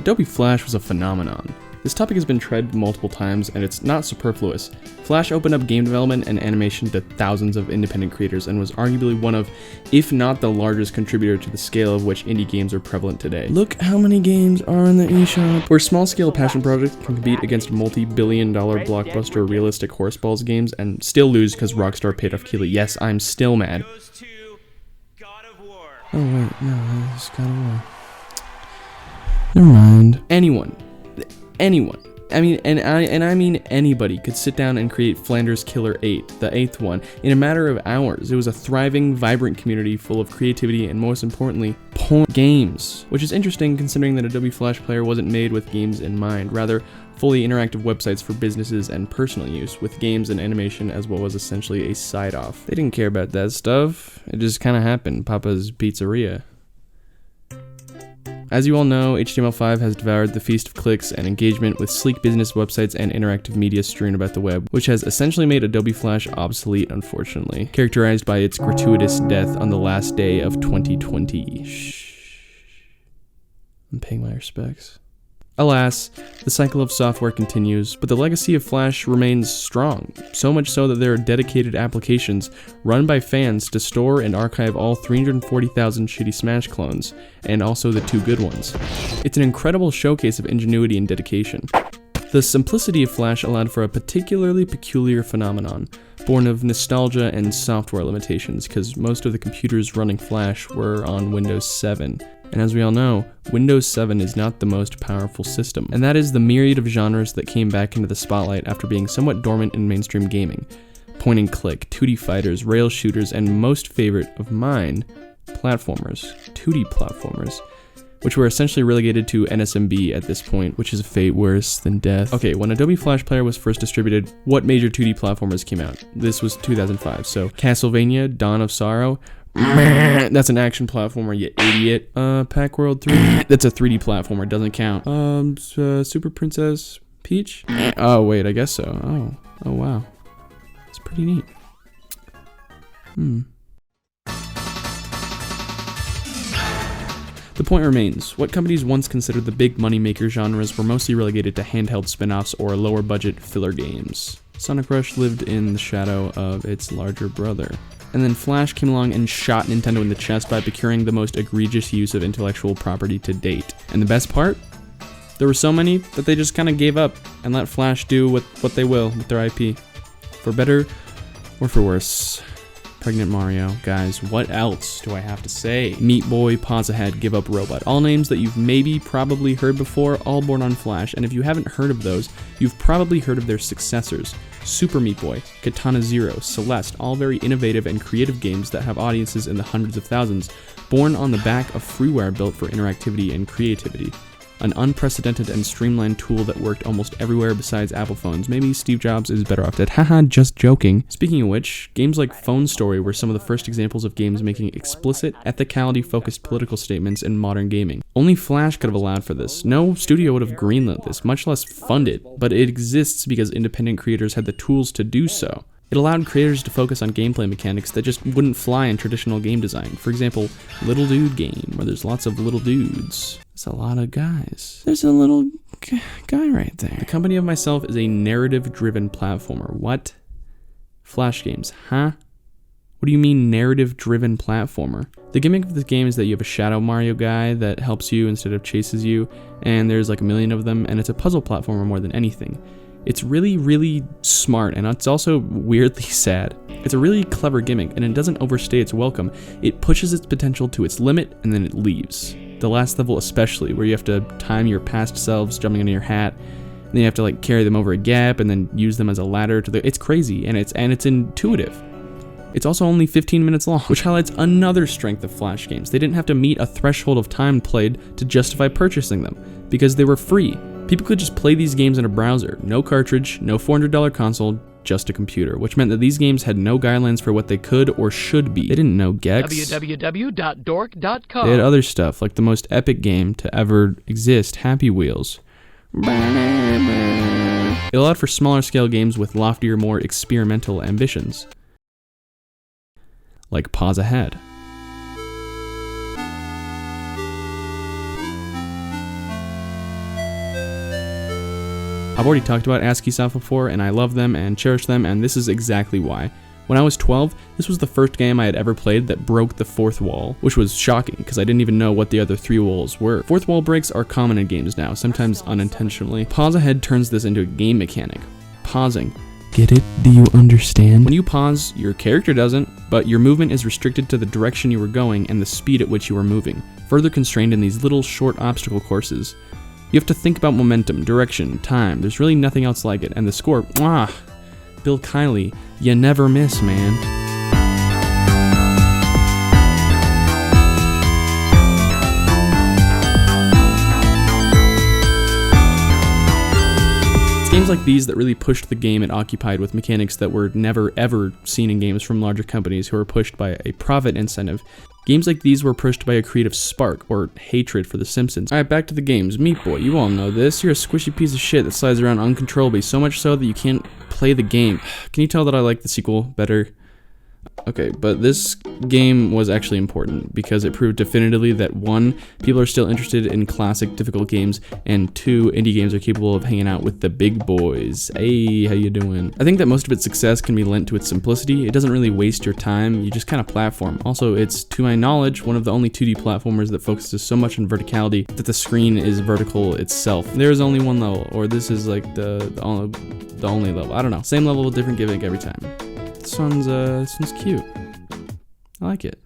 Adobe Flash was a phenomenon. This topic has been tread multiple times, and it's not superfluous. Flash opened up game development and animation to thousands of independent creators and was arguably one of, if not the largest contributor to the scale of which indie games are prevalent today. Look how many games are in the eShop. Where small-scale passion projects can compete against multi-billion-dollar blockbuster realistic horseballs games and still lose because Rockstar paid off Keighley. Yes, I'm still mad. Oh wait, no, it's God of War. Never mind. Anyone, I mean anybody could sit down and create Flanders Killer 8, the 8th one, in a matter of hours. It was a thriving, vibrant community full of creativity and, most importantly, porn games. Which is interesting considering that Adobe Flash Player wasn't made with games in mind, rather fully interactive websites for businesses and personal use, with games and animation as what was essentially a side-off. They didn't care about that stuff. It just kind of happened. Papa's Pizzeria. As you all know, HTML5 has devoured the feast of clicks and engagement with sleek business websites and interactive media strewn about the web, which has essentially made Adobe Flash obsolete, unfortunately, characterized by its gratuitous death on the last day of 2020. Shh. I'm paying my respects. Alas, the cycle of software continues, but the legacy of Flash remains strong, so much so that there are dedicated applications run by fans to store and archive all 340,000 shitty Smash clones, and also the 2 good ones. It's an incredible showcase of ingenuity and dedication. The simplicity of Flash allowed for a particularly peculiar phenomenon, born of nostalgia and software limitations, because most of the computers running Flash were on Windows 7. And as we all know, Windows 7 is not the most powerful system, and that is the myriad of genres that came back into the spotlight after being somewhat dormant in mainstream gaming. Point and click, 2D fighters, rail shooters, and most favorite of mine, platformers, 2D platformers, which were essentially relegated to NSMB at this point, which is a fate worse than death. Okay, when Adobe Flash Player was first distributed, what major 2D platformers came out? This was 2005, so Castlevania, Dawn of Sorrow, that's an action platformer, you idiot. Pack World 3, that's a 3D platformer, doesn't count. Super Princess Peach? Oh wait, I guess so. Oh wow. It's pretty neat. The point remains, what companies once considered the big moneymaker genres were mostly relegated to handheld spin-offs or lower budget filler games. Sonic Rush lived in the shadow of its larger brother. And then Flash came along and shot Nintendo in the chest by procuring the most egregious use of intellectual property to date. And the best part? There were so many that they just kind of gave up and let Flash do what they will with their IP. For better or for worse. Pregnant Mario. Guys, what else do I have to say? Meatboy, Pause Ahead, Give Up Robot. All names that you've maybe probably heard before, all born on Flash. And if you haven't heard of those, you've probably heard of their successors. Super Meat Boy, Katana Zero, Celeste, all very innovative and creative games that have audiences in the hundreds of thousands, born on the back of freeware built for interactivity and creativity. An unprecedented and streamlined tool that worked almost everywhere besides Apple phones. Maybe Steve Jobs is better off dead. Haha, just joking. Speaking of which, games like Phone Story were some of the first examples of games making explicit, ethicality-focused political statements in modern gaming. Only Flash could have allowed for this. No studio would have greenlit this, much less fund it, but it exists because independent creators had the tools to do so. It allowed creators to focus on gameplay mechanics that just wouldn't fly in traditional game design. For example, Little Dude game, where there's lots of little dudes. There's a lot of guys. There's a little guy right there. The Company of Myself is a narrative-driven platformer. What? Flash games, huh? What do you mean narrative-driven platformer? The gimmick of the game is that you have a Shadow Mario guy that helps you instead of chases you, and there's like a million of them, and it's a puzzle platformer more than anything. It's really, really smart, and it's also weirdly sad. It's a really clever gimmick, and it doesn't overstay its welcome. It pushes its potential to its limit, and then it leaves. The last level especially, where you have to time your past selves jumping into your hat, and then you have to like carry them over a gap, and then use them as a ladder to the... It's crazy, and it's intuitive. It's also only 15 minutes long, which highlights another strength of Flash games. They didn't have to meet a threshold of time played to justify purchasing them, because they were free. People could just play these games in a browser, no cartridge, no $400 console, just a computer, which meant that these games had no guidelines for what they could or should be. They didn't know Gex. www.dork.com. They had other stuff, like the most epic game to ever exist, Happy Wheels. It allowed for smaller scale games with loftier, more experimental ambitions. Like Pause Ahead. I've already talked about ASCII Soft before, and I love them and cherish them, and this is exactly why. When I was 12, this was the first game I had ever played that broke the fourth wall, which was shocking because I didn't even know what the other 3 walls were. Fourth wall breaks are common in games now, sometimes unintentionally. Pause ahead turns this into a game mechanic. Pausing. Get it? Do you understand? When you pause, your character doesn't, but your movement is restricted to the direction you were going and the speed at which you are moving, further constrained in these little short obstacle courses. You have to think about momentum, direction, time. There's really nothing else like it, and the score, Bill Kiley, you never miss, man. It's games like these that really pushed the game it occupied with mechanics that were never ever seen in games from larger companies who were pushed by a profit incentive. Games like these were pushed by a creative spark, or hatred for The Simpsons. Alright, back to the games. Meatboy, you all know this. You're a squishy piece of shit that slides around uncontrollably, so much so that you can't play the game. Can you tell that I like the sequel better? Okay, but this game was actually important because it proved definitively that 1, people are still interested in classic difficult games, and 2, indie games are capable of hanging out with the big boys. Hey, how you doing? I think that most of its success can be lent to its simplicity. It doesn't really waste your time, you just kind of platform. Also, it's, to my knowledge, one of the only 2D platformers that focuses so much on verticality that the screen is vertical itself. There is only 1 level, or this is like the only level. I don't know. Same level, different gimmick every time. This one's cute. I like it.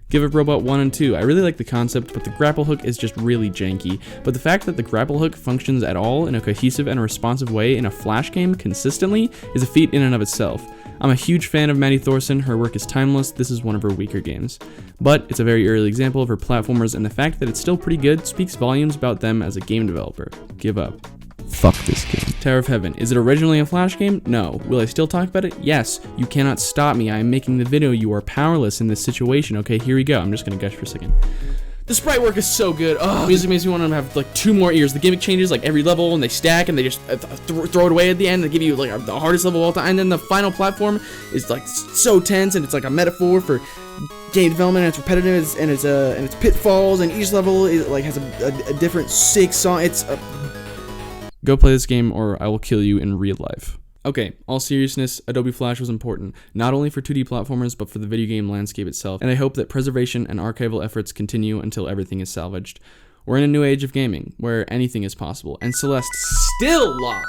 Give Up Robot 1 and 2. I really like the concept, but the grapple hook is just really janky. But the fact that the grapple hook functions at all in a cohesive and responsive way in a Flash game consistently is a feat in and of itself. I'm a huge fan of Maddie Thorson. Her work is timeless. This is one of her weaker games. But it's a very early example of her platformers, and the fact that it's still pretty good speaks volumes about them as a game developer. Give up. Fuck this game. Tower of Heaven. Is it originally a Flash game? No. Will I still talk about it? Yes. You cannot stop me. I am making the video. You are powerless in this situation. Okay, here we go. I'm just gonna gush for a second. The sprite work is so good. Oh, music makes me want to have like 2 more ears. The gimmick changes like every level, and they stack, and they just throw it away at the end. They give you like the hardest level of all time, and then the final platform is like so tense, and it's like a metaphor for game development, and it's repetitive, and it's pitfalls, and each level is like has a different 6 song. It's Go play this game or I will kill you in real life. Okay, all seriousness, Adobe Flash was important, not only for 2D platformers, but for the video game landscape itself, and I hope that preservation and archival efforts continue until everything is salvaged. We're in a new age of gaming, where anything is possible, and Celeste still lost.